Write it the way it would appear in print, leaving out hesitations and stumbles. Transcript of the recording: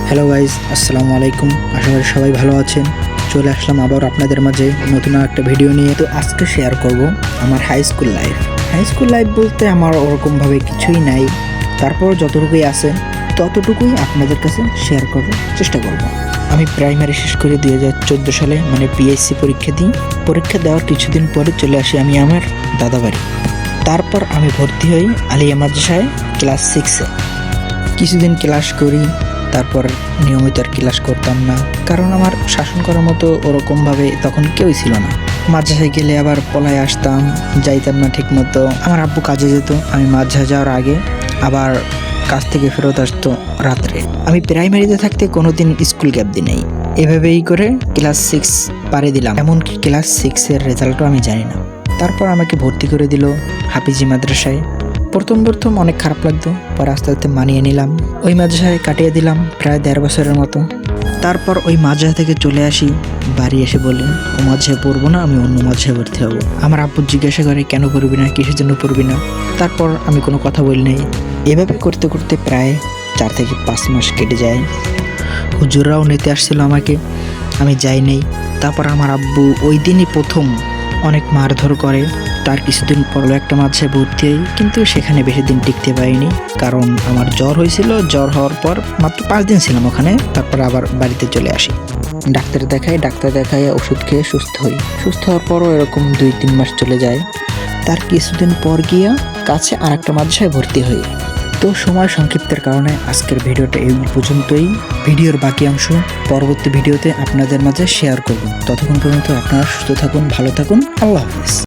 Hello guys, আসসালামু আলাইকুম। আশা করি সবাই ভালো আছেন। চলে আসলাম আবার আপনাদের মাঝে নতুন একটা ভিডিও নিয়ে। তো আজকে শেয়ার করব আমার high school life. High school life বলতে আমার ওরকমভাবে কিছুই নাই, তারপর যতটুকুই আছে ততটুকুই আপনাদের কাছে শেয়ার করার চেষ্টা করব। আমি প্রাইমারি শেষ করে 2014 সালে মানে পিএসসি পরীক্ষা দিই। পরীক্ষা দেওয়ার কিছুদিন পরে চলে আসি আমি আমার দাদা বাড়ি। তারপর আমি ভর্তি হই আলিয়া মাদ্রাসায় ক্লাস 6-এ। কিছুদিন ক্লাস করি, তারপর নিয়মিত আর ক্লাস করতাম না, কারণ আমার শাসন করার মতো ওরকমভাবে তখন কেউই ছিল না। মাদ্রাসায় গেলে আবার পলায় আসতাম, যাইতাম না ঠিক মতো। আমার আব্বু কাজে যেত, আমি মাদ্রাসা যাওয়ার আগে আবার কাজ থেকে ফেরত আসতো রাত্রে। আমি প্রাইমারিতে থাকতে কোনোদিন স্কুল গ্যাপ দিই নাই। এভাবেই করে ক্লাস 6 পারে দিলাম, এমনকি ক্লাস 6-এর রেজাল্টও আমি জানি না। তারপর আমাকে ভর্তি করে দিল হাফিজি মাদ্রাসায়। প্রথম অনেক খারাপ লাগতো, পরে আস্তে আস্তে মানিয়ে নিলাম। ওই মাদ্রাসায় কাটিয়ে দিলাম প্রায় 1.5 বছরের মতো। তারপর ওই মাদ্রাসা থেকে চলে আসি বাড়ি। এসে বলি ও মাদ্রাসায় পড়বো না, আমি অন্য মাদ্রাসায় ভর্তি হবো। আমার আব্বু জিজ্ঞাসা করে কেন পড়বি না, কিসের জন্য পড়বি না। তারপর আমি কোনো কথা বলি নাই। এভাবে করতে করতে প্রায় 4 থেকে 5 মাস কেটে যায়। হুজুররাও নিতে আসছিল আমাকে, আমি যাই নাই। তারপর আমার আব্বু ওই দিনই প্রথম অনেক মারধর করে। তার কিছুদিন পর একটা মাদ্রাসায় ভর্তি হই, কিন্তু সেখানে বেশি দিন টিকতে পারিনি, কারণ আমার জ্বর হয়েছিল। জ্বর হওয়ার পর মাত্র 5 দিন ছিলাম ওখানে। তারপর আবার বাড়িতে চলে আসি। ডাক্তার দেখাই ওষুধ খেয়ে সুস্থ হই। সুস্থ হওয়ার পরও এরকম 2-3 মাস চলে যায়। তার কিছুদিন পর গিয়া কাছে আর একটা মাদ্রাসায় ভর্তি হই। তো সময় সংক্ষিপ্তের কারণে আজকের ভিডিওটা এই পর্যন্তই। ভিডিওর বাকি অংশ পরবর্তী ভিডিওতে আপনাদের মাঝে শেয়ার করব। ততক্ষণ পর্যন্ত আপনারা সুস্থ থাকুন, ভালো থাকুন। আল্লাহ হাফেজ।